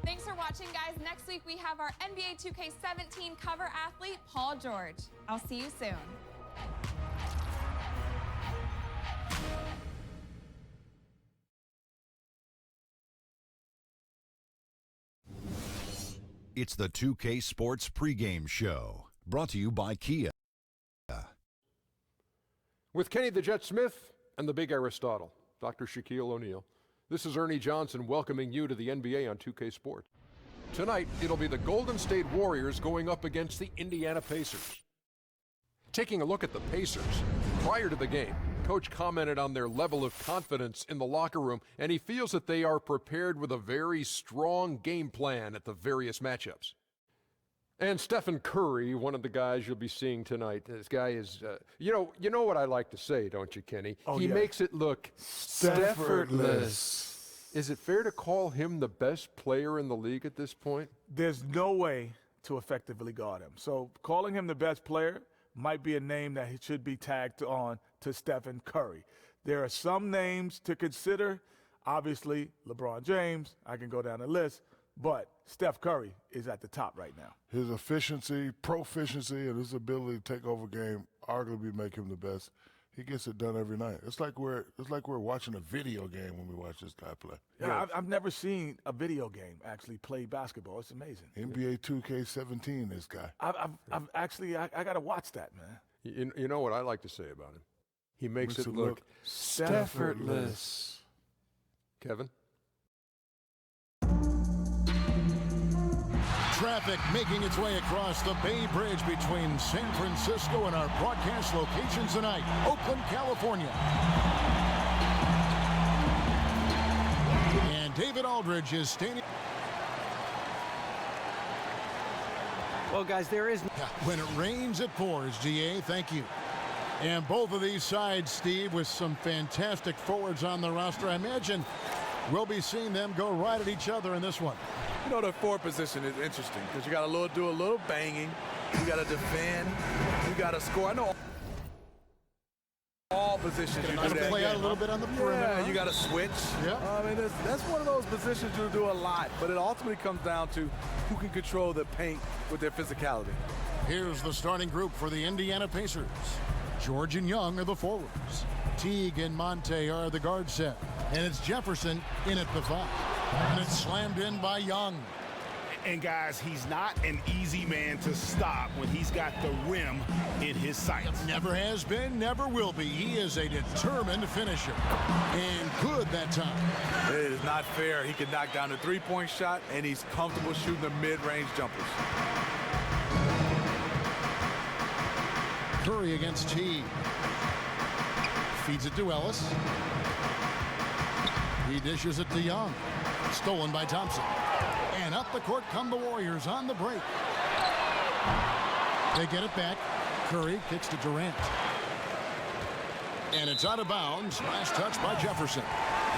Thanks for watching, guys. Next week, we have our NBA 2K17 cover athlete, Paul George. I'll see you soon. It's the 2K Sports pregame show, brought to you by Kia. With Kenny the Jet Smith and the Big Aristotle, Dr. Shaquille O'Neal. This is Ernie Johnson welcoming you to the NBA on 2K Sports. Tonight, it'll be the Golden State Warriors going up against the Indiana Pacers. Taking a look at the Pacers, prior to the game, Coach commented on their level of confidence in the locker room, and he feels that they are prepared with a very strong game plan at the various matchups. And Stephen Curry, one of the guys you'll be seeing tonight. This guy is, you know what I like to say, don't you, Kenny? Oh, he makes it look effortless. Is it fair to call him the best player in the league at this point? There's no way to effectively guard him. So calling him the best player might be a name that he should be tagged on to Stephen Curry. There are some names to consider. Obviously, LeBron James, I can go down the list. But Steph Curry is at the top right now. His efficiency, proficiency, and his ability to take over game arguably make him the best. He gets it done every night. It's like we're watching a video game when we watch this guy play. Yeah, I've never seen a video game actually play basketball. It's amazing. NBA 2K17, this guy. I've actually I got to watch that, man. You know what I like to say about him? He makes it look effortless. Kevin? Traffic making its way across the Bay Bridge between San Francisco and our broadcast location tonight, Oakland, California. And David Aldridge is standing. Well, guys, there is... When it rains, it pours, GA. Thank you. And both of these sides, Steve, with some fantastic forwards on the roster. I imagine we'll be seeing them go right at each other in this one. You know, the forward position is interesting because you got to do a little banging. You got to defend. You got to score. I know all positions you do that. Play out a little bit on the perimeter. Yeah, you got to switch. Yeah. I mean, that's one of those positions you do a lot, but it ultimately comes down to who can control the paint with their physicality. Here's the starting group for the Indiana Pacers. George and Young are the forwards. Teague and Monte are the guard set. And it's Jefferson in at the 5. And it's slammed in by Young. And guys, he's not an easy man to stop when he's got the rim in his sights. Never has been, never will be. He is a determined finisher. And good that time. It is not fair. He can knock down the three-point shot, and he's comfortable shooting the mid-range jumpers. Curry against Teague. Feeds it to Ellis. He dishes it to Young. Stolen by Thompson. And up the court come the Warriors on the break. They get it back. Curry kicks to Durant. And it's out of bounds. Last touch by Jefferson.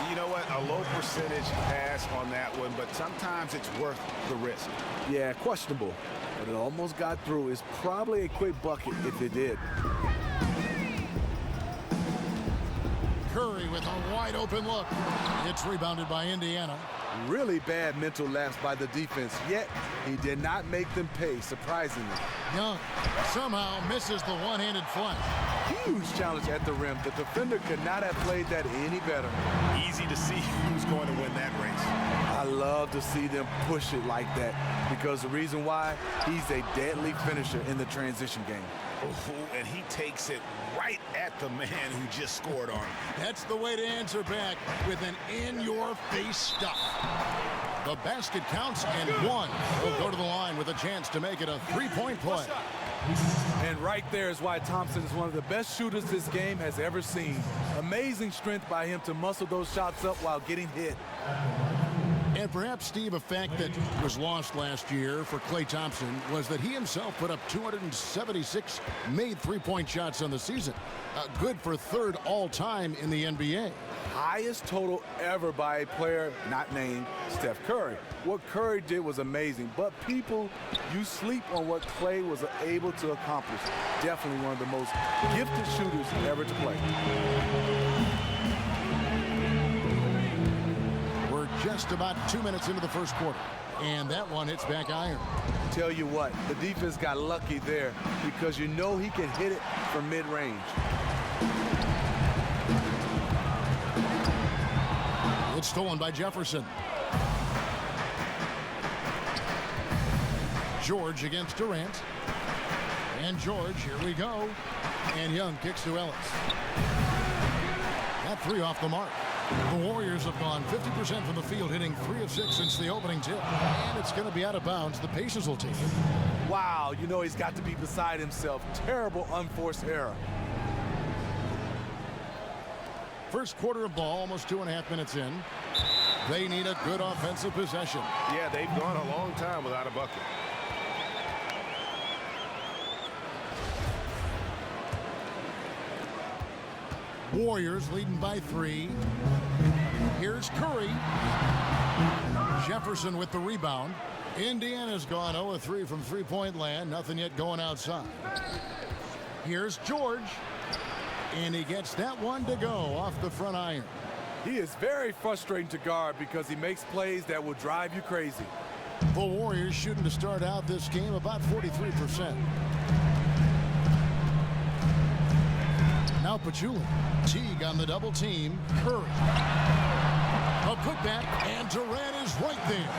You know what? A low percentage pass on that one, but sometimes it's worth the risk. Yeah, questionable, but it almost got through. It's probably a quick bucket if it did. Curry with a wide open look. It's rebounded by Indiana. Really bad mental lapse by the defense, yet he did not make them pay, surprisingly. Young somehow misses the one-handed flush. Huge challenge at the rim. The defender could not have played that any better. Easy to see who's going to win that race. I love to see them push it like that because the reason why, he's a deadly finisher in the transition game. Oh, and he takes it right at the man who just scored on him. That's the way to answer back with an in-your-face stuff. The basket counts and one. He'll go to the line with a chance to make it a three-point play. And right there is why Thompson is one of the best shooters this game has ever seen. Amazing strength by him to muscle those shots up while getting hit. And And perhaps, Steve, a fact that was lost last year for Klay Thompson was that he himself put up 276 made three-point shots on the season. Good for third all-time in the NBA. Highest total ever by a player not named Steph Curry. What Curry did was amazing, but people, you sleep on what Klay was able to accomplish. Definitely one of the most gifted shooters ever to play. We're just about 2 minutes into the first quarter, and that one hits back iron. Tell you what, the defense got lucky there because you know he can hit it from mid-range. It's stolen by Jefferson. George against Durant. And George, here we go. And Young kicks to Ellis. That three off the mark. The Warriors have gone 50% from the field, hitting 3 of 6 since the opening tip. And it's going to be out of bounds. The Pacers will take it. Wow, you know he's got to be beside himself. Terrible unforced error. First quarter of ball, almost 2.5 minutes in. They need a good offensive possession. Yeah, they've gone a long time without a bucket. Warriors leading by 3. Here's Curry. Jefferson with the rebound. Indiana's gone 0-3 from three-point land. Nothing yet going outside. Here's George. And he gets that one to go off the front iron. He is very frustrating to guard because he makes plays that will drive you crazy. The Warriors shooting to start out this game about 43%. Now Pachulia. Teague on the double team. Curry. A putback, and Durant is right there.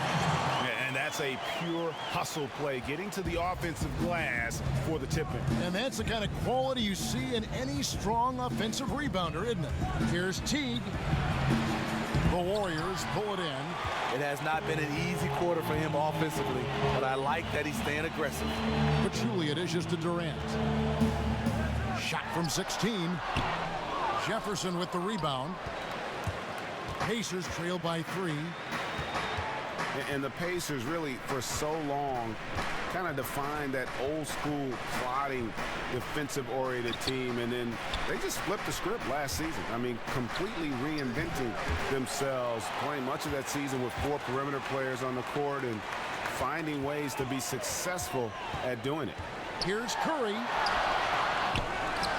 And that's a pure hustle play, getting to the offensive glass for the tip-in. And that's the kind of quality you see in any strong offensive rebounder, isn't it? Here's Teague. The Warriors pull it in. It has not been an easy quarter for him offensively, but I like that he's staying aggressive. Pachulia dishes to Durant. Shot from 16. Jefferson with the rebound. Pacers trail by 3. And the Pacers really, for so long, kind of defined that old school, plotting, defensive-oriented team, and then they just flipped the script last season. I mean, completely reinventing themselves, playing much of that season with 4 perimeter players on the court and finding ways to be successful at doing it. Here's Curry.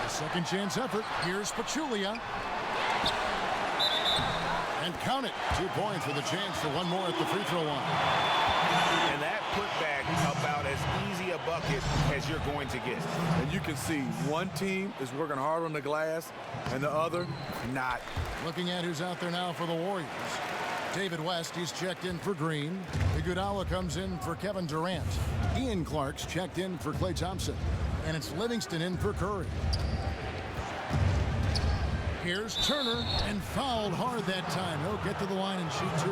A second chance effort. Here's Pachulia. And count it. 2 points with a chance for one more at the free throw line. And that putback about as easy a bucket as you're going to get. And you can see one team is working hard on the glass and the other not. Looking at who's out there now for the Warriors. David West, he's checked in for Green. Iguodala comes in for Kevin Durant. Ian Clark's checked in for Klay Thompson. And it's Livingston in for Curry. Here's Turner, and fouled hard that time. He'll get to the line and shoot 2.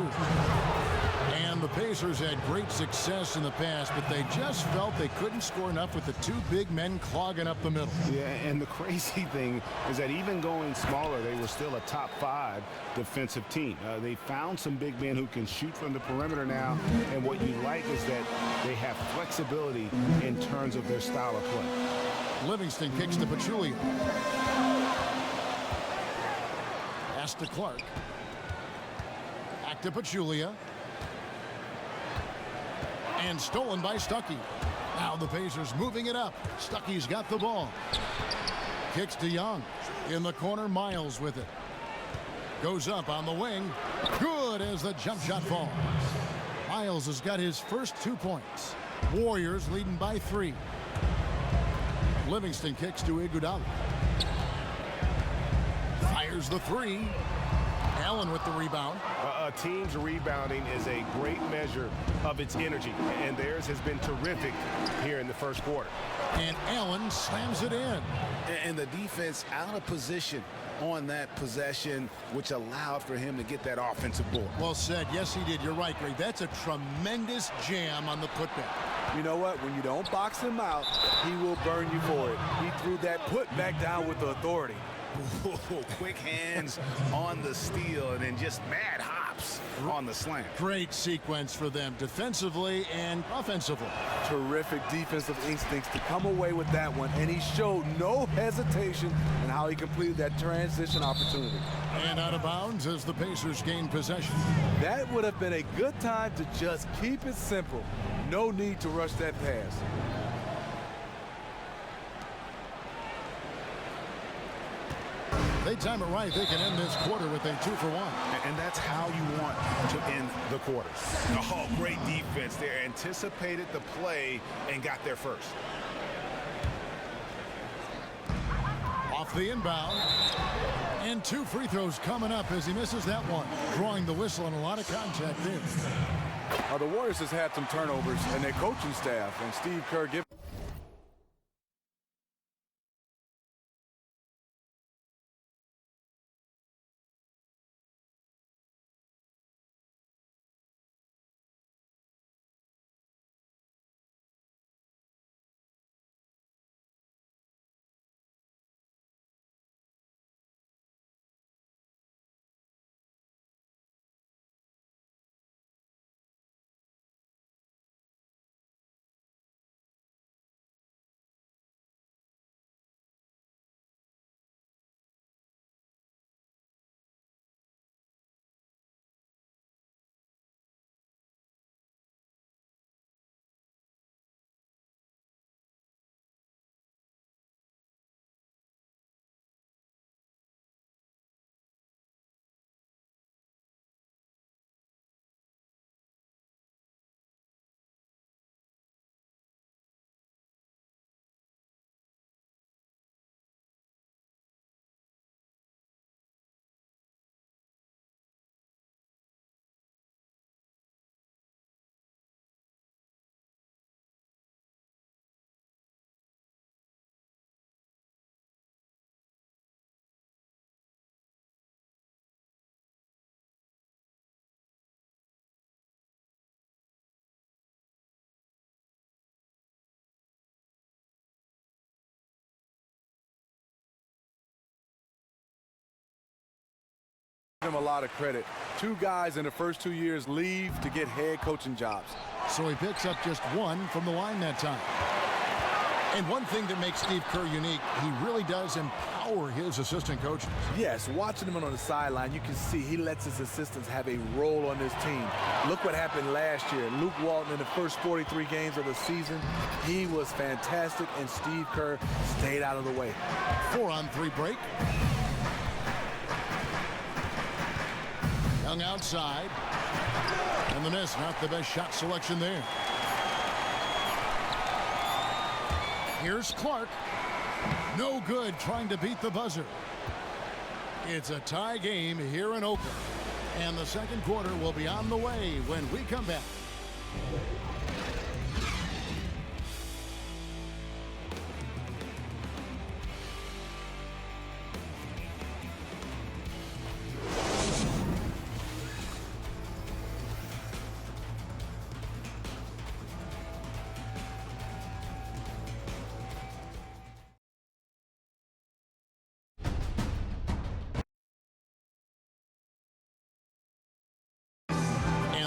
And the Pacers had great success in the past, but they just felt they couldn't score enough with the 2 big men clogging up the middle. Yeah, and the crazy thing is that even going smaller, they were still a top 5 defensive team. They found some big men who can shoot from the perimeter now, and what you like is that they have flexibility in terms of their style of play. Livingston kicks to Pachulia. To Clark. Back to Pachulia. And stolen by Stuckey. Now the Pacers moving it up. Stuckey's got the ball. Kicks to Young. In the corner, Miles with it. Goes up on the wing. Good as the jump shot falls. Miles has got his first 2 points. Warriors leading by 3. Livingston kicks to Iguodala. Fires the 3. Allen with the rebound. A team's rebounding is a great measure of its energy, and theirs has been terrific here in the first quarter. And Allen slams it in. And the defense out of position on that possession, which allowed for him to get that offensive board. Well said. Yes, he did. You're right, Greg. That's a tremendous jam on the putback. You know what? When you don't box him out, he will burn you for it. He threw that putback down with the authority. Quick hands on the steal, and then just mad hop stops on the slant. Great sequence for them defensively and offensively. Terrific defensive instincts to come away with that one, and he showed no hesitation in how he completed that transition opportunity. And out of bounds as the Pacers gain possession. That would have been a good time to just keep it simple. No need to rush that pass. They time it right. They can end this quarter with a 2-for-1. And that's how you want to end the quarter. Oh, great defense there. Anticipated the play and got there first. Off the inbound. And 2 free throws coming up as he misses that one. Drawing the whistle and a lot of contact there. The Warriors has had some turnovers in their coaching staff, and Steve Kerr giving him a lot of credit. 2 guys in the first 2 years leave to get head coaching jobs. So he picks up just 1 from the line that time. And one thing that makes Steve Kerr unique, he really does empower his assistant coaches. Yes, watching him on the sideline, you can see he lets his assistants have a role on this team. Look what happened last year. Luke Walton in the first 43 games of the season, he was fantastic, and Steve Kerr stayed out of the way. 4-on-3 break. Young outside. And the miss, not the best shot selection there. Here's Clark. No good, trying to beat the buzzer. It's a tie game here in Oakland. And the second quarter will be on the way when we come back.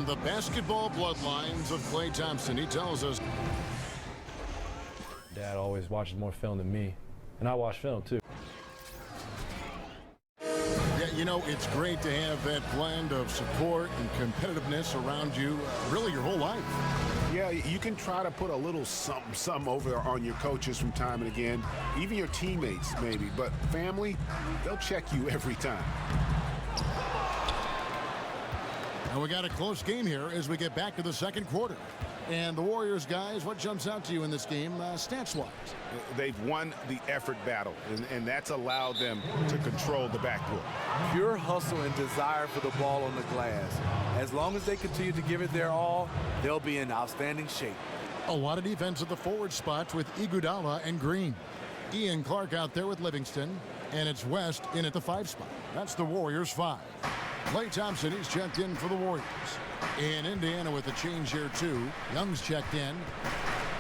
The basketball bloodlines of Klay Thompson. He tells us. Dad always watches more film than me, and I watch film too. Yeah, you know, it's great to have that blend of support and competitiveness around you really your whole life. Yeah, you can try to put a little something over on your coaches from time and again, even your teammates maybe, but family, they'll check you every time. And we got a close game here as we get back to the second quarter. And the Warriors, guys, what jumps out to you in this game stats-wise? They've won the effort battle, and that's allowed them to control the backcourt. Pure hustle and desire for the ball on the glass. As long as they continue to give it their all, they'll be in outstanding shape. A lot of defense at the forward spots with Iguodala and Green. Ian Clark out there with Livingston, and it's West in at the 5 spot. That's the Warriors 5. Klay Thompson, he's checked in for the Warriors. In Indiana with a change here, too. Young's checked in.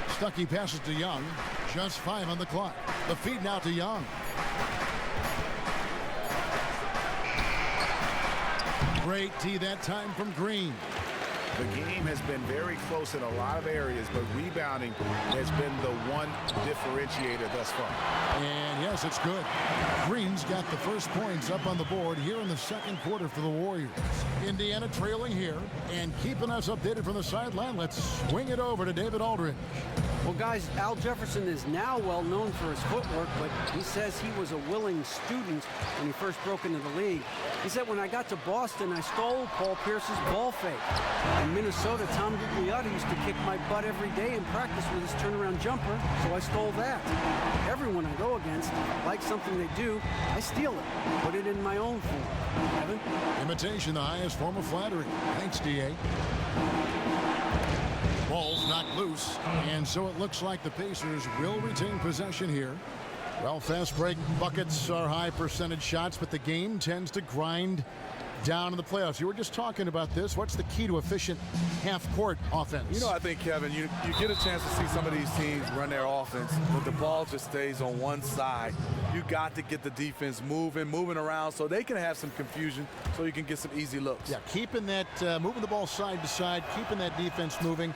Stuckey passes to Young. Just 5 on the clock. The feed now to Young. Great D that time from Green. The game has been very close in a lot of areas, but rebounding has been the one differentiator thus far. And yes, it's good. Green's got the first points up on the board here in the second quarter for the Warriors. Indiana trailing here and keeping us updated from the sideline. Let's swing it over to David Aldridge. Well, guys, Al Jefferson is now well known for his footwork, but he says he was a willing student when he first broke into the league. He said, when I got to Boston, I stole Paul Pierce's ball fake. In Minnesota, Tom Gugliotta used to kick my butt every day in practice with his turnaround jumper, so I stole that. Everyone I go against likes something they do, I steal it, put it in my own form. Evan? Imitation, the highest form of flattery. Thanks, D.A. Ball's knocked loose, and so it looks like the Pacers will retain possession here. Well, fast break buckets are high percentage shots, but the game tends to grind down in the playoffs. You were just talking about this. What's the key to efficient half-court offense? You know, I think, Kevin, you get a chance to see some of these teams run their offense, but the ball just stays on one side. You got to get the defense moving around so they can have some confusion so you can get some easy looks. Yeah, keeping that, moving the ball side to side, keeping that defense moving.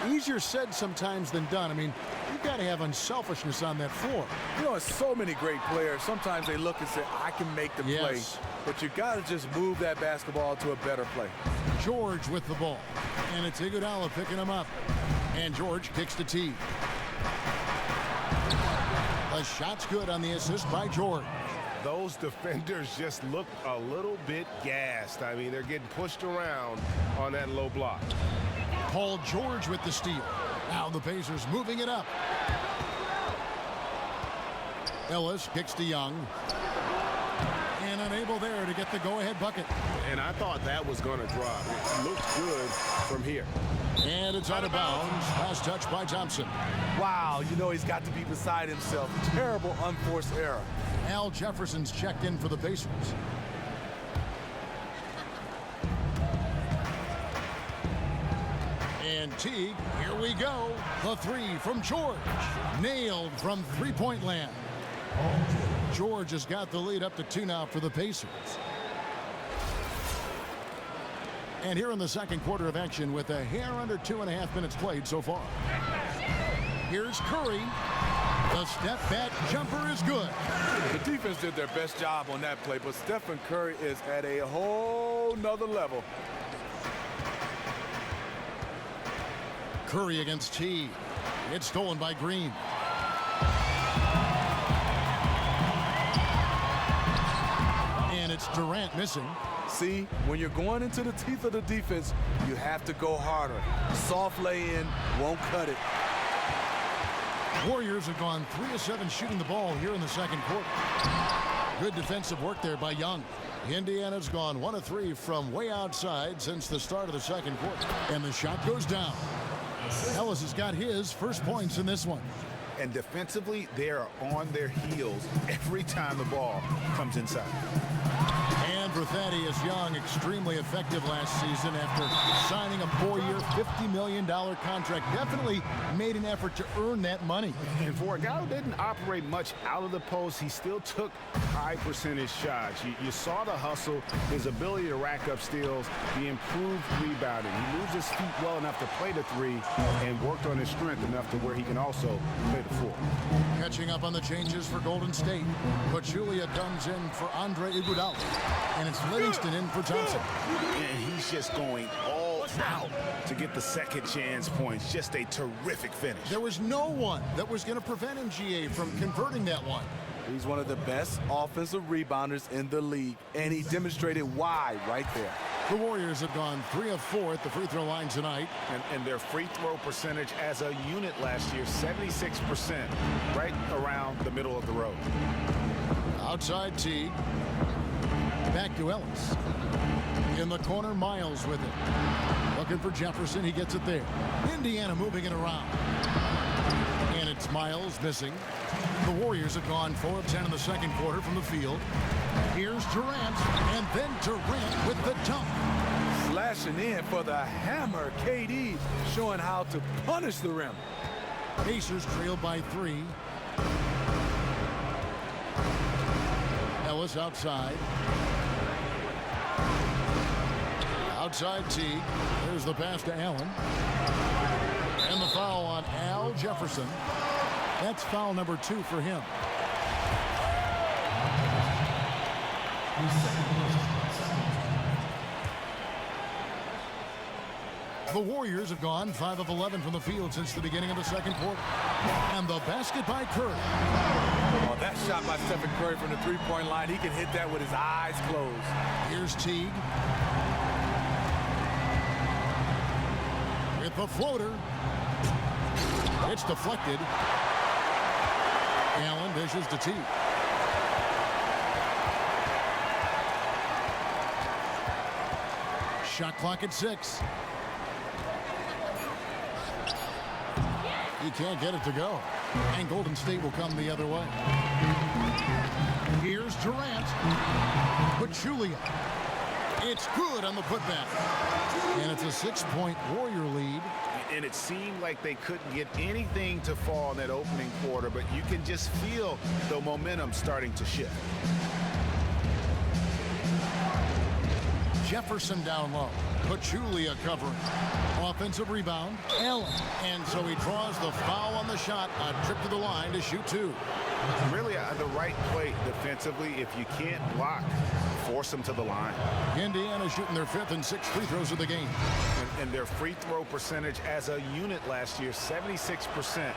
Easier said sometimes than done. I mean, you've got to have unselfishness on that floor. You know, it's so many great players. Sometimes they look and say, I can make the play. But you got to just move that basketball to a better play. George with the ball. And it's Iguodala picking him up. And George kicks to T. The shot's good on the assist by George. Those defenders just look a little bit gassed. I mean, they're getting pushed around on that low block. Paul George with the steal. Now the Pacers moving it up. Ellis kicks to Young. And unable there to get the go-ahead bucket. And I thought that was going to drop. It looked good from here. And it's out of bounds. Last touch by Thompson. Wow, you know he's got to be beside himself. Terrible unforced error. Al Jefferson's checked in for the Pacers. And Teague, here we go. The three from George. Nailed from three-point land. George has got the lead up to 2 now for the Pacers. And here in the second quarter of action with a hair under 2.5 minutes played so far. Here's Curry. The step-back jumper is good. The defense did their best job on that play, but Stephen Curry is at a whole nother level. Curry against T. It's stolen by Green. And it's Durant missing. See, when you're going into the teeth of the defense, you have to go harder. Soft lay-in won't cut it. Warriors have gone 3 of 7 shooting the ball here in the second quarter. Good defensive work there by Young. Indiana's gone 1 of 3 from way outside since the start of the second quarter. And the shot goes down. Ellis has got his first points in this one. And defensively, they are on their heels every time the ball comes inside. And for Thaddeus Young, extremely effective last season after signing a 4-year, $50 million contract. Definitely made an effort to earn that money. And for a guy who didn't operate much out of the post, he still took high percentage shots. You saw the hustle, his ability to rack up steals, the improved rebounding. He moves his feet well enough to play the 3 and worked on his strength enough to where he can also play the 4. Catching up on the changes for Golden State. Pachulia comes in for Andre Iguodala. And it's Livingston in for Thompson. And he's just going all out to get the second chance points. Just a terrific finish. There was no one that was going to prevent MGA from converting that one. He's one of the best offensive rebounders in the league, and he demonstrated why right there. The Warriors have gone 3 of 4 at the free throw line tonight. And their free throw percentage as a unit last year, 76%, right around the middle of the road. Outside Teague. Back to Ellis. In the corner, Miles with it. Looking for Jefferson. He gets it there. Indiana moving it around. And it's Miles missing. The Warriors have gone 4 of 10 in the second quarter from the field. Here's Durant. And then Durant with the dunk. Slashing in for the hammer. KD showing how to punish the rim. Pacers trail by 3. Ellis outside. Outside Teague. There's the pass to Allen. And the foul on Al Jefferson. That's foul number 2 for him. The Warriors have gone 5 of 11 from the field since the beginning of the second quarter. And the basket by Curry. Oh, that shot by Stephen Curry from the three-point line, he can hit that with his eyes closed. Here's Teague. With the floater. It's deflected. Allen dishes to Teague. Shot clock at 6. He can't get it to go. And Golden State will come the other way. Here's Durant. Pachulia. It's good on the putback. And it's a 6-point Warrior lead. And it seemed like they couldn't get anything to fall in that opening quarter, but you can just feel the momentum starting to shift. Jefferson down low. Pachulia covering. Offensive rebound. Allen. And so he draws the foul on the shot. A trip to the line to shoot 2. Really the right play defensively. If you can't block, force them to the line. Indiana shooting their 5th and 6th free throws of the game. And their free throw percentage as a unit last year, 76%,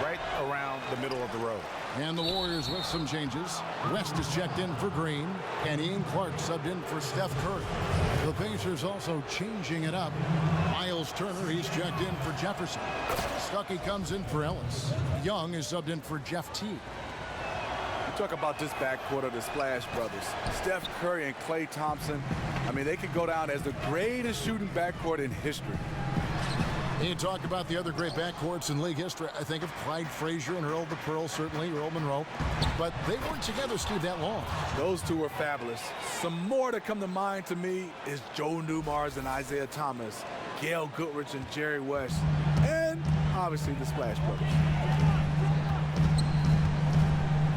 right around the middle of the road. And the Warriors with some changes. West is checked in for Green, and Ian Clark subbed in for Steph Curry. The Pacers also changing it up. Miles Turner, he's checked in for Jefferson. Stuckey comes in for Ellis. Young is subbed in for Jeff Teague. You talk about this backcourt of the Splash Brothers. Steph Curry and Klay Thompson. I mean, they could go down as the greatest shooting backcourt in history. You talk about the other great backcourts in league history. I think of Clyde Frazier and Earl the Pearl, certainly, Earl Monroe. But they weren't together, Steve, that long. Those two were fabulous. Some more that come to mind to me is Joe Newmars and Isaiah Thomas, Gail Goodrich and Jerry West, and obviously the Splash Brothers.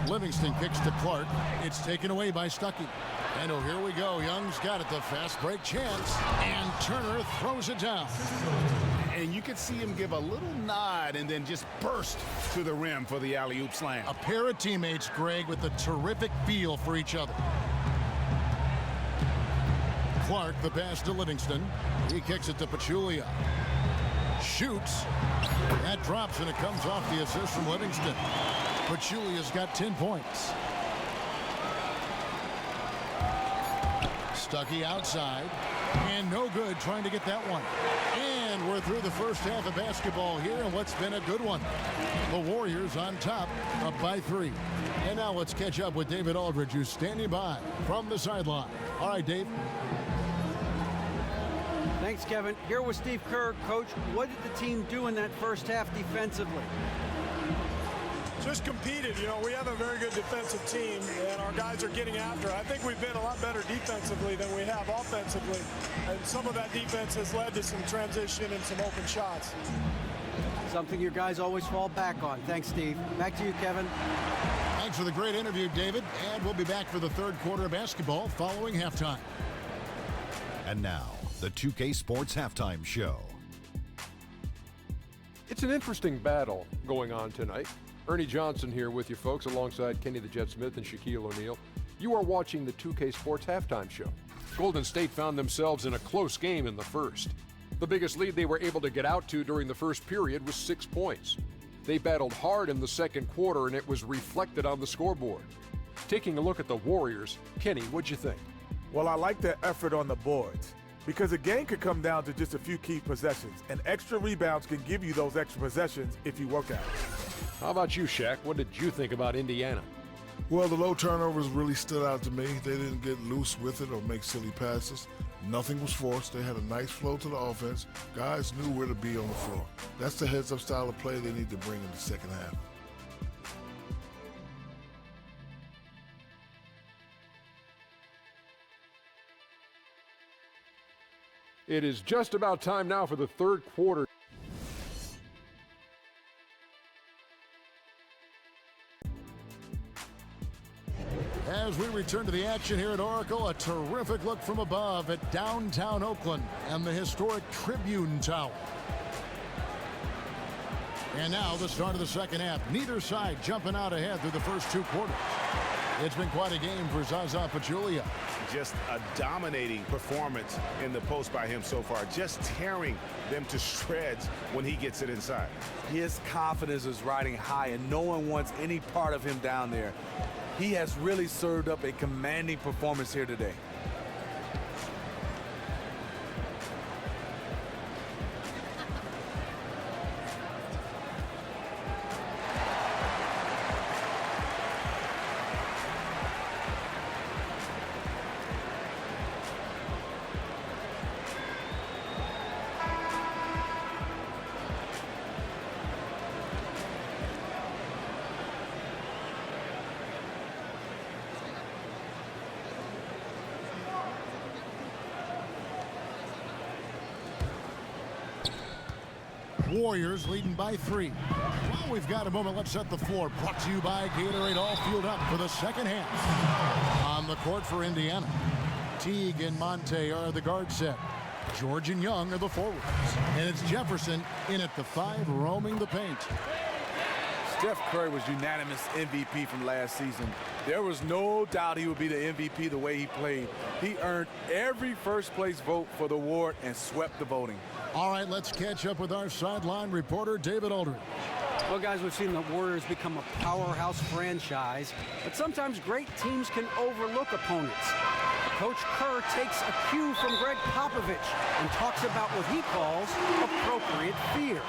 Livingston kicks to Clark. It's taken away by Stuckey. And oh, here we go. Young's got it, the fast break chance. And Turner throws it down. And you could see him give a little nod and then just burst to the rim for the alley-oop slam. A pair of teammates, Greg, with a terrific feel for each other. Clark, the pass to Livingston. He kicks it to Pachulia. Shoots. That drops, and it comes off the assist from Livingston. Pachulia's got 10 points. Stuckey outside. And no good trying to get that one. And we're through the first half of basketball here, and what's been a good one. The Warriors on top, up by 3. And now let's catch up with David Aldridge, who's standing by from the sideline. All right, Dave. Thanks, Kevin. Here with Steve Kerr. Coach, what did the team do in that first half defensively? Just competed. You know, we have a very good defensive team, and our guys are getting after. I think we've been a lot better defensively than we have offensively, and some of that defense has led to some transition and some open shots. Something your guys always fall back on. Thanks, Steve. Back to you, Kevin. Thanks for the great interview, David. And we'll be back for the third quarter of basketball following halftime. And now, the 2K Sports Halftime Show. It's an interesting battle going on tonight. Ernie Johnson here with you folks alongside Kenny the Jet Smith and Shaquille O'Neal. You are watching the 2K Sports Halftime Show. Golden State found themselves in a close game in the first. The biggest lead they were able to get out to during the first period was 6 points. They battled hard in the second quarter, and it was reflected on the scoreboard. Taking a look at the Warriors, Kenny, what'd you think? Well, I like their effort on the boards because a game could come down to just a few key possessions, and extra rebounds can give you those extra possessions if you work at it. How about you, Shaq? What did you think about Indiana? Well, the low turnovers really stood out to me. They didn't get loose with it or make silly passes. Nothing was forced. They had a nice flow to the offense. Guys knew where to be on the floor. That's the heads-up style of play they need to bring in the second half. It is just about time now for the third quarter. As we return to the action here at Oracle, a terrific look from above at downtown Oakland and the historic Tribune Tower. And now the start of the second half. Neither side jumping out ahead through the first two quarters. It's been quite a game for Zaza Pachulia. Just a dominating performance in the post by him so far. Just tearing them to shreds when he gets it inside. His confidence is riding high, and no one wants any part of him down there. He has really served up a commanding performance here today. Warriors leading by 3. While we've got a moment, let's set the floor. Brought to you by Gatorade. All fueled up for the second half. On the court for Indiana, Teague and Monte are the guard set. George and Young are the forwards. And it's Jefferson in at the 5, roaming the paint. Steph Curry was unanimous MVP from last season. There was no doubt he would be the MVP the way he played. He earned every first-place vote for the award and swept the voting. All right, let's catch up with our sideline reporter, David Aldridge. Well, guys, we've seen the Warriors become a powerhouse franchise, but sometimes great teams can overlook opponents. Coach Kerr takes a cue from Greg Popovich and talks about what he calls appropriate fear.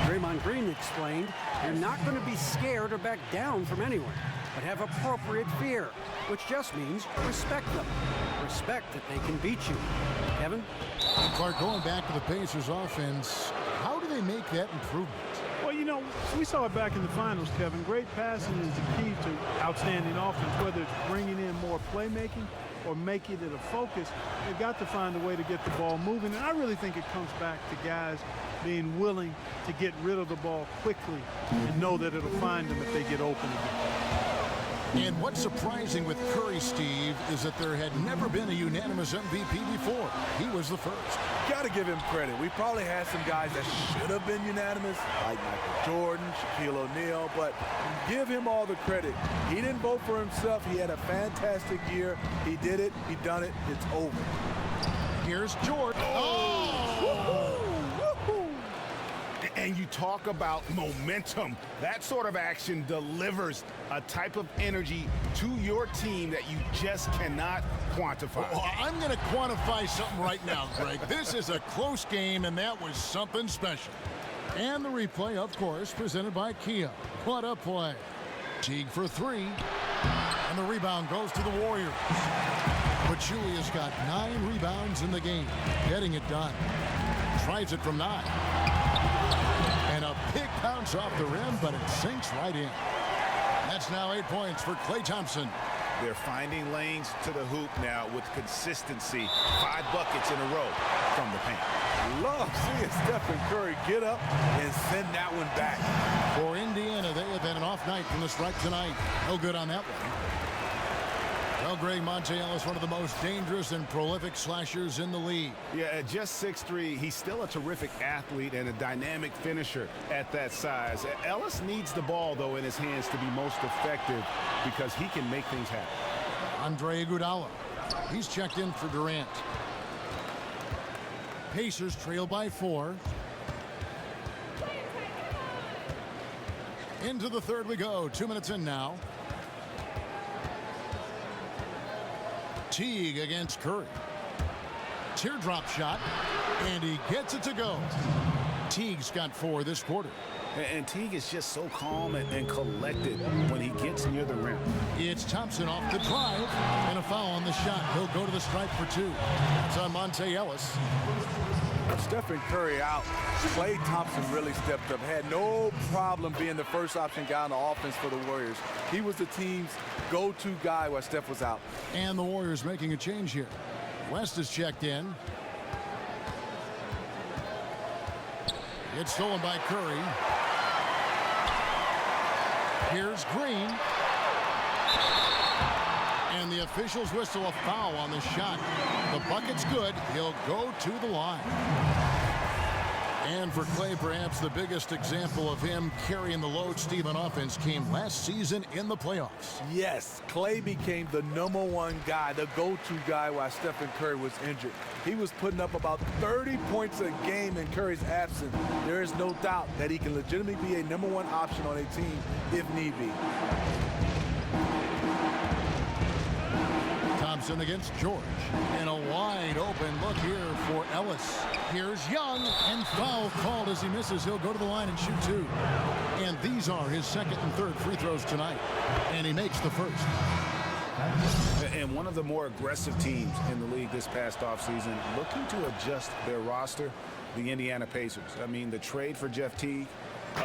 Draymond Green explained, you're not going to be scared or back down from anyone, but have appropriate fear, which just means respect them. Respect that they can beat you. Kevin? Clark, going back to the Pacers offense, how do they make that improvement? Well, you know, we saw it back in the finals, Kevin. Great passing is the key to outstanding offense, whether it's bringing in more playmaking or making it a focus. They've got to find a way to get the ball moving, and I really think it comes back to guys being willing to get rid of the ball quickly and know that it'll find them if they get open again. And what's surprising with Curry, Steve, is that there had never been a unanimous MVP before. He was the first. Got to give him credit. We probably had some guys that should have been unanimous, like Michael Jordan, Shaquille O'Neal, but give him all the credit. He didn't vote for himself. He had a fantastic year. He did it. He done it. It's over. Here's Jordan. And you talk about momentum. That sort of action delivers a type of energy to your team that you just cannot quantify. Well, I'm going to quantify something right now, Greg. This is a close game, and that was something special. And the replay, of course, presented by Kia. What a play. Teague for 3. And the rebound goes to the Warriors. Pachulia's got 9 rebounds in the game, getting it done. Tries it from 9. And a big bounce off the rim, but it sinks right in. That's now 8 points for Klay Thompson. They're finding lanes to the hoop now with consistency. 5 buckets in a row from the paint. Love seeing Stephen Curry get up and send that one back. For Indiana, they have had an off night from the strike tonight. No good on that one. Well, Greg, Monte Ellis, one of the most dangerous and prolific slashers in the league. Yeah, at just 6'3", he's still a terrific athlete and a dynamic finisher at that size. Ellis needs the ball, though, in his hands to be most effective because he can make things happen. Andre Iguodala. He's checked in for Durant. Pacers trail by 4. Into the third we go. 2 minutes in now. Teague against Curry. Teardrop shot, and he gets it to go. Teague's got 4 this quarter. And Teague is just so calm and collected when he gets near the rim. It's Thompson off the drive, and a foul on the shot. He'll go to the stripe for 2. That's on Monte Ellis. Stephen Curry out. Klay Thompson really stepped up. Had no problem being the first option guy on the offense for the Warriors. He was the team's go-to guy while Steph was out. And the Warriors making a change here. West is checked in. It's stolen by Curry. Here's Green. And the officials whistle a foul on the shot. The bucket's good. He'll go to the line. And for Clay, perhaps the biggest example of him carrying the load, Steve, on offense came last season in the playoffs. Yes, Clay became the #1 guy, the go-to guy while Stephen Curry was injured. He was putting up about 30 points a game in Curry's absence. There is no doubt that he can legitimately be a #1 option on a team if need be. Thompson against George. And a wide open look here for Ellis. Here's Young, and foul called as he misses. He'll go to the line and shoot 2. And these are his second and third free throws tonight. And he makes the first. And one of the more aggressive teams in the league this past offseason, looking to adjust their roster, the Indiana Pacers. I mean, the trade for Jeff Teague,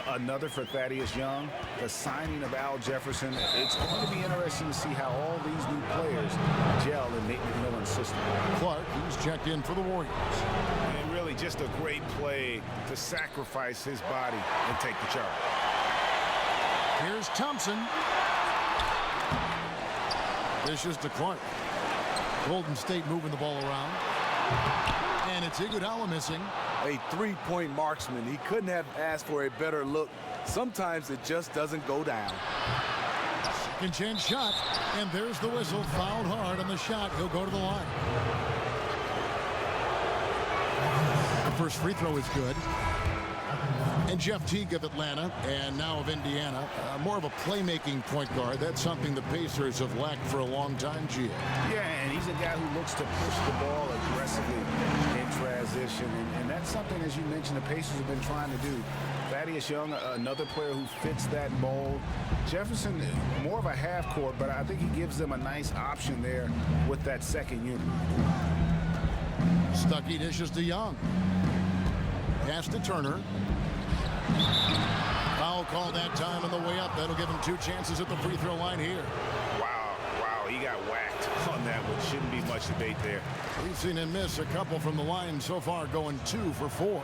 another for Thaddeus Young, the signing of Al Jefferson. It's going to be interesting to see how all these new players gel in Nate McMillan's system. Clark, he's checked in for the Warriors. And really just a great play to sacrifice his body and take the charge. Here's Thompson. Dishes to Clark. Golden State moving the ball around. And it's Iguodala missing. A three-point marksman. He couldn't have asked for a better look. Sometimes it just doesn't go down. Second chance shot. And there's the whistle. Fouled hard on the shot. He'll go to the line. The first free throw is good. And Jeff Teague of Atlanta, and now of Indiana, more of a playmaking point guard. That's something the Pacers have lacked for a long time, Gia. Yeah, and he's a guy who looks to push the ball aggressively in transition. And that's something, as you mentioned, the Pacers have been trying to do. Thaddeus Young, another player who fits that mold. Jefferson, more of a half court, but I think he gives them a nice option there with that second unit. Stuckey dishes to Young. Pass to Turner. Foul called that time on the way up. That'll give him 2 chances at the free throw line here. Wow, he got whacked on that one. Shouldn't be much debate there. We've seen him miss a couple from the line so far, going 2 for 4.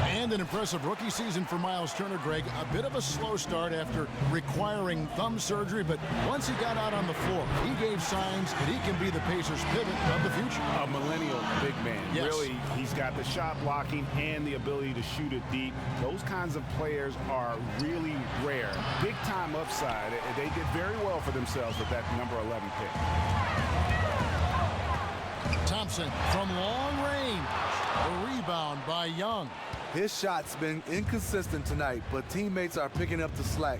And an impressive rookie season for Miles Turner, Greg. A bit of a slow start after requiring thumb surgery, but once he got out on the floor, he gave signs that he can be the Pacers' pivot of the future. A millennial big man. Yes. Really, he's got the shot blocking and the ability to shoot it deep. Those kinds of players are really rare. Big time upside. They did very well for themselves with that number 11 pick. Thompson from long range. A rebound by Young. His shot's been inconsistent tonight, but teammates are picking up the slack,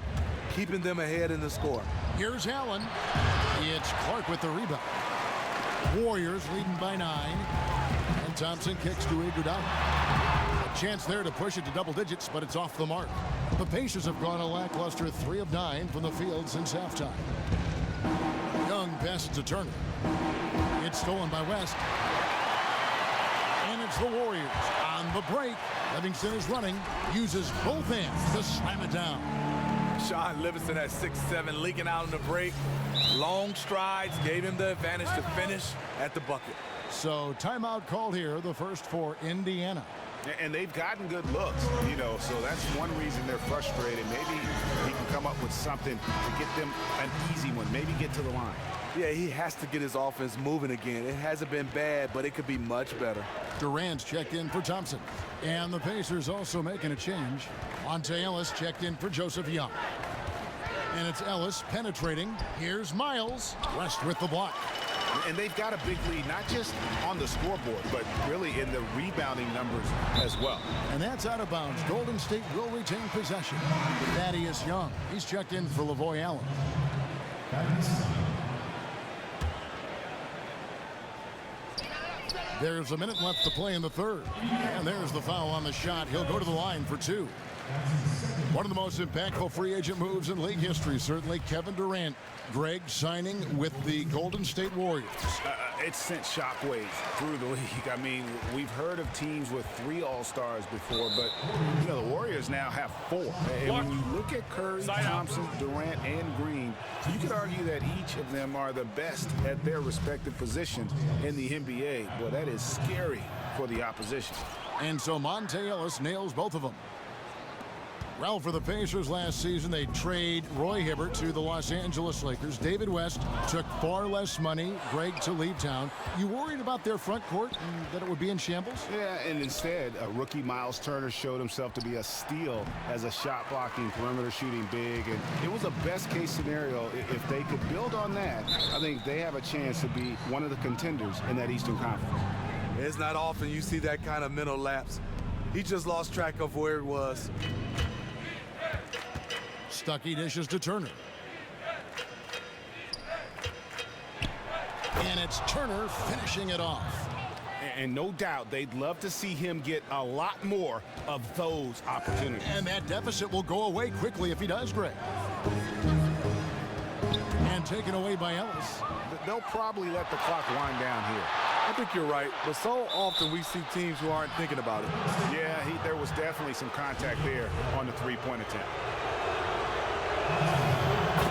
keeping them ahead in the score. Here's Allen. It's Clark with the rebound. Warriors leading by 9. And Thompson kicks to Iguodala. A chance there to push it to double digits, but it's off the mark. The Pacers have gone a lackluster 3 of 9 from the field since halftime. Young passes to Turner. It's stolen by West. And it's the Warriors on the break. Livingston is running, uses both hands to slam it down. Sean Livingston at 6'7", leaking out in the break. Long strides gave him the advantage to finish at the bucket. So timeout called here, the first for Indiana. And they've gotten good looks, so that's one reason they're frustrated. Maybe he can come up with something to get them an easy one, maybe get to the line. Yeah, he has to get his offense moving again. It hasn't been bad, but it could be much better. Durant's checked in for Thompson. And the Pacers also making a change. Monte Ellis checked in for Joseph Young. And it's Ellis penetrating. Here's Miles. West with the block. And they've got a big lead, not just on the scoreboard, but really in the rebounding numbers as well. And that's out of bounds. Golden State will retain possession. Thaddeus Young. He's checked in for Lavoy Allen. There's a minute left to play in the third. And there's the foul on the shot. He'll go to the line for 2. One of the most impactful free agent moves in league history, certainly Kevin Durant. Greg signing with the Golden State Warriors. It sent shockwaves through the league. I mean, we've heard of teams with 3 All-Stars before, but, the Warriors now have 4. And when you look at Curry, Thompson, Durant, and Green, you could argue that each of them are the best at their respective positions in the NBA. Well, that is scary for the opposition. And so Monte Ellis nails both of them. Well, for the Pacers last season, they trade Roy Hibbert to the Los Angeles Lakers. David West took far less money. Greg to leave town. You worried about their front court and that it would be in shambles? Yeah, and instead, a rookie Miles Turner showed himself to be a steal as a shot-blocking, perimeter shooting big. And it was a best-case scenario. If they could build on that, I think they have a chance to be one of the contenders in that Eastern Conference. It's not often you see that kind of mental lapse. He just lost track of where he was. Stuckey dishes to Turner. And it's Turner finishing it off. And no doubt they'd love to see him get a lot more of those opportunities. And that deficit will go away quickly if he does, Greg. And taken away by Ellis. They'll probably let the clock wind down here. I think you're right, but so often we see teams who aren't thinking about it. Yeah, there was definitely some contact there on the three-point attempt.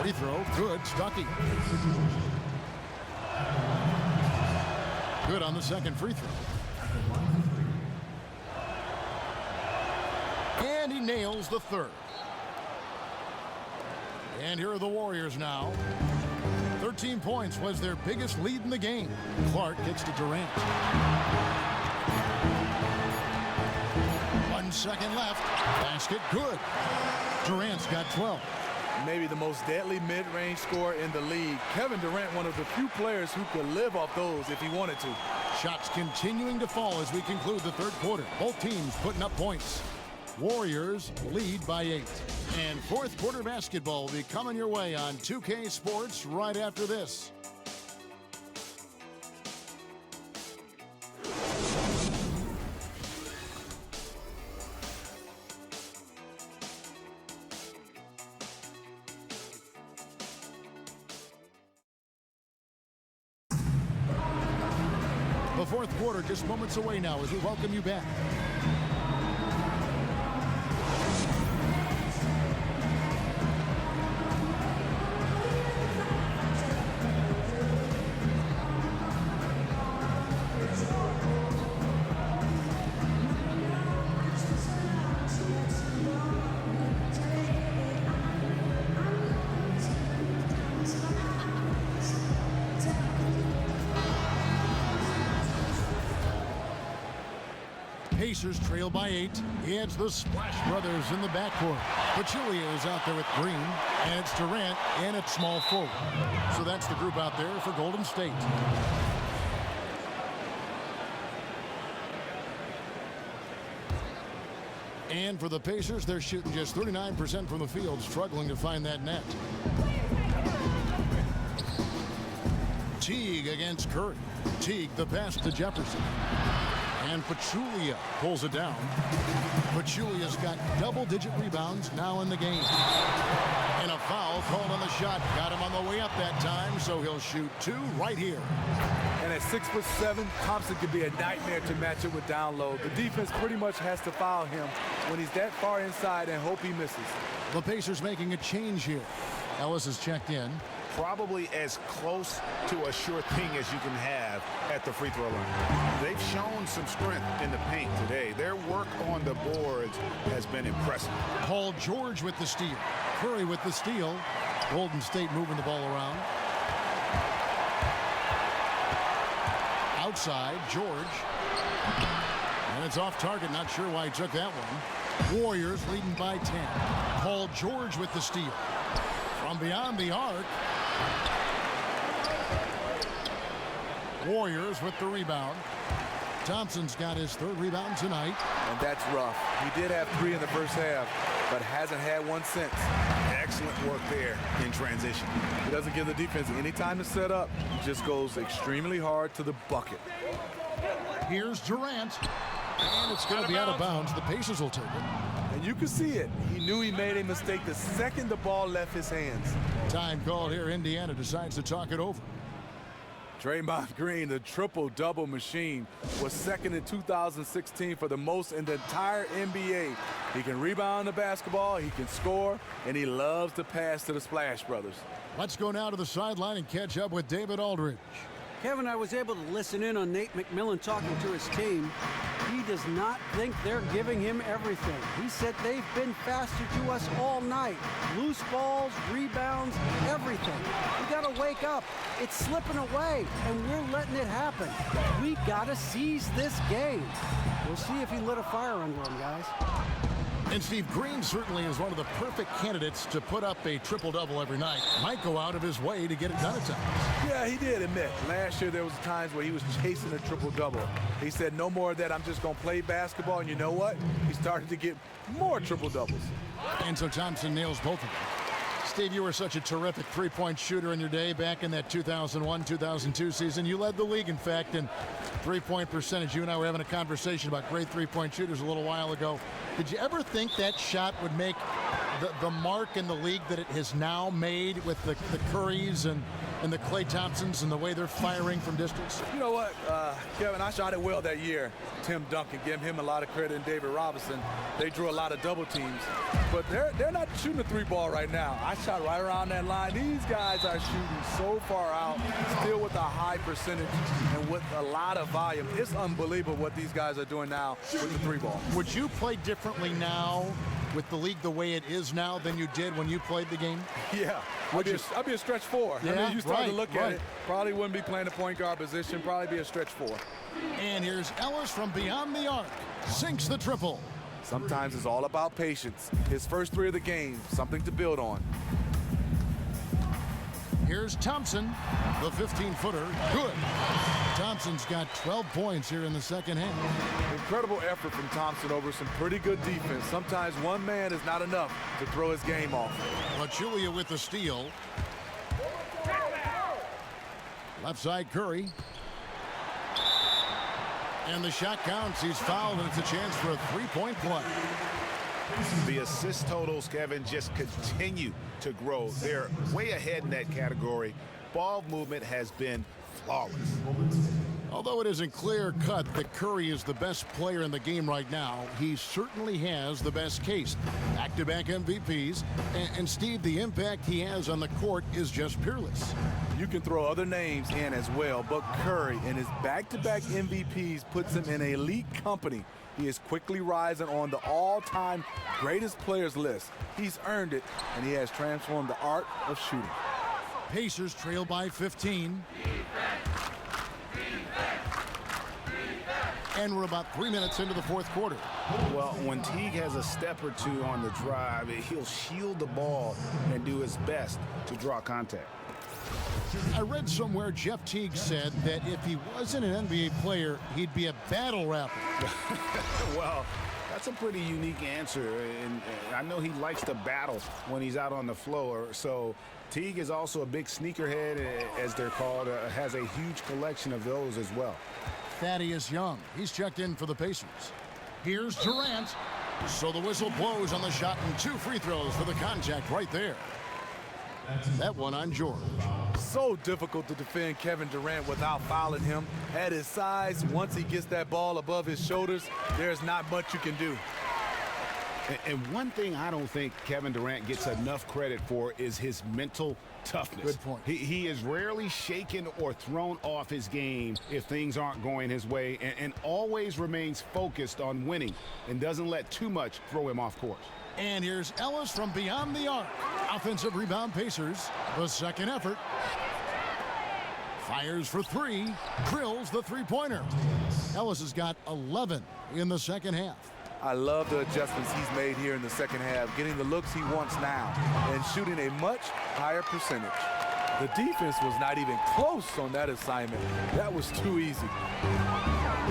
Free throw, good, Stuckey. Good on the second free throw. And he nails the third. And here are the Warriors now. 13 points was their biggest lead in the game. Clark gets to Durant. 1 second left. Basket good. Durant's got 12. Maybe the most deadly mid-range scorer in the league. Kevin Durant, one of the few players who could live off those if he wanted to. Shots continuing to fall as we conclude the third quarter. Both teams putting up points. Warriors lead by 8. And fourth quarter basketball will be coming your way on 2K Sports right after this. The fourth quarter just moments away now as we welcome you back. Pacers trail by 8. It's the Splash Brothers in the backcourt. Pachulia is out there with Green, and it's Durant, and it's small forward. So that's the group out there for Golden State. And for the Pacers, they're shooting just 39% from the field, struggling to find that net. Teague against Curry. Teague the pass to Jefferson. And Pachulia pulls it down. Pachulia's got double-digit rebounds now in the game. And a foul called on the shot. Got him on the way up that time, so he'll shoot 2 right here. And at 6'7", Thompson could be a nightmare to match it with down low. The defense pretty much has to foul him when he's that far inside and hope he misses. The Pacers making a change here. Ellis is checked in. Probably as close to a sure thing as you can have at the free throw line. They've shown some strength in the paint today. Their work on the boards has been impressive. Paul George with the steal. Curry with the steal. Golden State moving the ball around. Outside, George. And it's off target. Not sure why he took that one. Warriors leading by 10. Paul George with the steal. From beyond the arc. Warriors with the rebound. Thompson's got his third rebound tonight. And that's rough. He did have 3 in the first half, but hasn't had one since. Excellent work there in transition. He doesn't give the defense any time to set up. He just goes extremely hard to the bucket. Here's Durant. And it's going to be out of bounds. The Pacers will take it. And you can see it. He knew he made a mistake the second the ball left his hands. Time called here. Indiana decides to talk it over. Draymond Green, the triple-double machine, was second in 2016 for the most in the entire NBA. He can rebound the basketball, he can score, and he loves to pass to the Splash Brothers. Let's go now to the sideline and catch up with David Aldridge. Kevin, I was able to listen in on Nate McMillan talking to his team. He does not think they're giving him everything. He said they've been faster to us all night. Loose balls, rebounds, everything. We gotta wake up. It's slipping away, and we're letting it happen. We gotta seize this game. We'll see if he lit a fire under him, guys. And Steve, Green certainly is one of the perfect candidates to put up a triple-double every night. Might go out of his way to get it done at times. Yeah, he did admit. Last year there was times where he was chasing a triple-double. He said, no more of that, I'm just going to play basketball. And you know what? He started to get more triple-doubles. And so Thompson nails both of them. Steve, you were such a terrific three-point shooter in your day back in that 2001-2002 season. You led the league, in fact, in three-point percentage. You and I were having a conversation about great three-point shooters a little while ago. Did you ever think that shot would make the mark in the league that it has now made with the Currys and the Klay Thompsons and the way they're firing from distance? You know what, Kevin, I shot it well that year. Tim Duncan, give him a lot of credit, and David Robinson. They drew a lot of double teams. But they're not shooting the three ball right now. I shot right around that line. These guys are shooting so far out, still with a high percentage and with a lot of volume. It's unbelievable what these guys are doing now with the three ball. Would you play differently now with the league the way it is now than you did when you played the game? Yeah, I'd be a stretch four. Yeah, I mean, you start to look at right. it, probably wouldn't be playing the point guard position, probably be a stretch four. And here's Ellis from beyond the arc, sinks the triple. Sometimes it's all about patience. His first three of the game, something to build on. Here's Thompson, the 15-footer, good. Thompson's got 12 points here in the second half. Incredible effort from Thompson over some pretty good defense. Sometimes one man is not enough to throw his game off. Pachulia with the steal. Left side Curry. And the shot counts. He's fouled, and it's a chance for a three-point play. The assist totals, Kevin, just continue to grow. They're way ahead in that category. Ball movement has been flawless. Although it isn't clear-cut that Curry is the best player in the game right now, he certainly has the best case. Back-to-back MVPs, and Steve, the impact he has on the court is just peerless. You can throw other names in as well, but Curry and his back-to-back MVPs puts him in elite company. He is quickly rising on the all-time greatest players list. He's earned it, and he has transformed the art of shooting. Pacers trail by 15. And we're about 3 minutes into the fourth quarter. Well, when Teague has a step or two on the drive, he'll shield the ball and do his best to draw contact. I read somewhere Jeff Teague said that if he wasn't an NBA player, he'd be a battle rapper. Well, that's a pretty unique answer, and I know he likes to battle when he's out on the floor. So Teague is also a big sneakerhead, as they're called, has a huge collection of those as well. Thaddeus Young, he's checked in for the Pacers. Here's Durant. So the whistle blows on the shot, and 2 free throws for the contact right there. That one on George. So difficult to defend Kevin Durant without fouling him. At his size, once he gets that ball above his shoulders, there's not much you can do. And one thing I don't think Kevin Durant gets enough credit for is his mental toughness. Good point. He is rarely shaken or thrown off his game if things aren't going his way, and always remains focused on winning and doesn't let too much throw him off course. And here's Ellis from beyond the arc. Offensive rebound Pacers. The second effort. Fires for 3. Drills the three-pointer. Ellis has got 11 in the second half. I love the adjustments he's made here in the second half, getting the looks he wants now and shooting a much higher percentage. The defense was not even close on that assignment. That was too easy.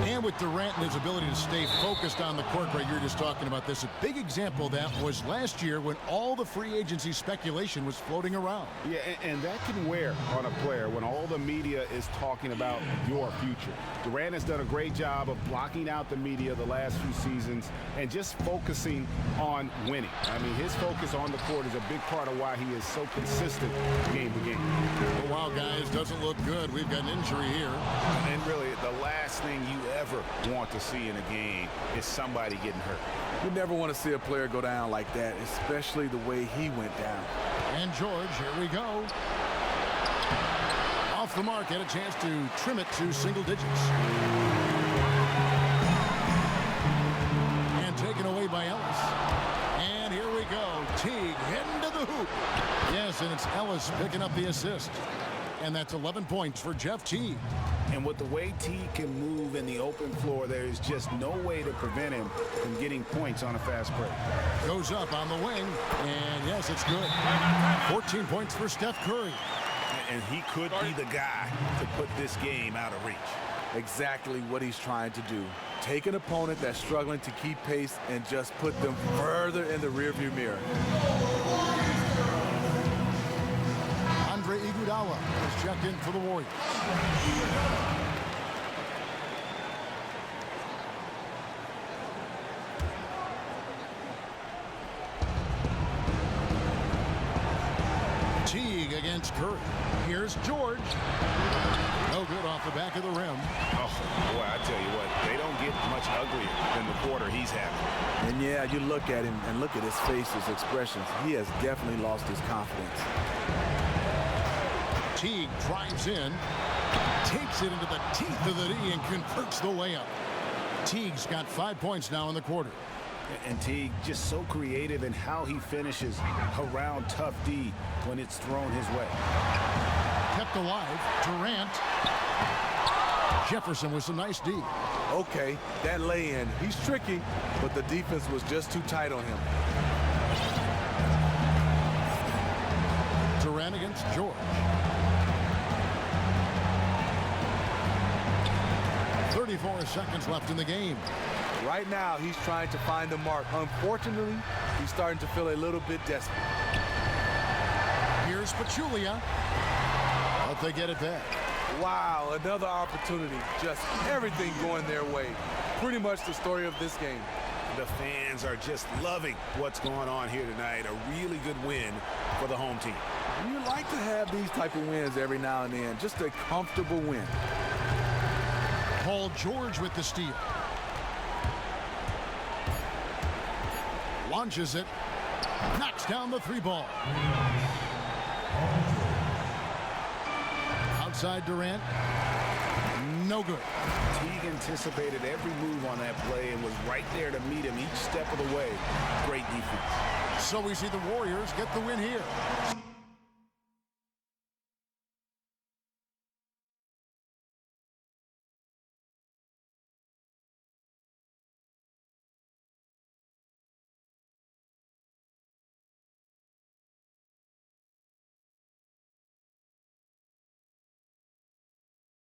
And with Durant and his ability to stay focused on the court, Greg, you're just talking about this. A big example of that was last year when all the free agency speculation was floating around. Yeah, and that can wear on a player when all the media is talking about your future. Durant has done a great job of blocking out the media the last few seasons and just focusing on winning. I mean, his focus on the court is a big part of why he is so consistent game to game. Oh, wow, guys, doesn't look good. We've got an injury here. And really, the last thing you ever want to see in a game is somebody getting hurt. You never want to see a player go down like that, especially the way he went down. And George, here we go. Off the mark, had a chance to trim it to single digits. And taken away by Ellis. And here we go. Teague heading to the hoop. Yes, and it's Ellis picking up the assist. And that's 11 points for Jeff Teague. And with the way Teague can move in the open floor, there is just no way to prevent him from getting points on a fast break. Goes up on the wing, and yes, it's good. 14 points for Steph Curry. And he could be the guy to put this game out of reach. Exactly what he's trying to do. Take an opponent that's struggling to keep pace and just put them further in the rearview mirror. Andre Iguodala is checked in for the Warriors. Teague against Curry. Here's George. No good off the back of the rim. Oh, boy, I tell you what, they don't get much uglier than the quarter he's having. And yeah, you look at him and look at his face, his expressions. He has definitely lost his confidence. Teague drives in, takes it into the teeth of the D, and converts the layup. Teague's got 5 points now in the quarter. And Teague just so creative in how he finishes around tough D when it's thrown his way. Kept alive. Durant. Jefferson with some nice D. Okay, that lay-in. He's tricky, but the defense was just too tight on him. Durant against George. 34 seconds left in the game. Right now, he's trying to find the mark. Unfortunately, he's starting to feel a little bit desperate. Here's Pachulia. But they get it back. Wow, another opportunity. Just everything going their way. Pretty much the story of this game. The fans are just loving what's going on here tonight. A really good win for the home team. You like to have these type of wins every now and then. Just a comfortable win. Paul George with the steal. Launches it. Knocks down the three ball. Outside Durant. No good. Teague anticipated every move on that play and was right there to meet him each step of the way. Great defense. So we see the Warriors get the win here.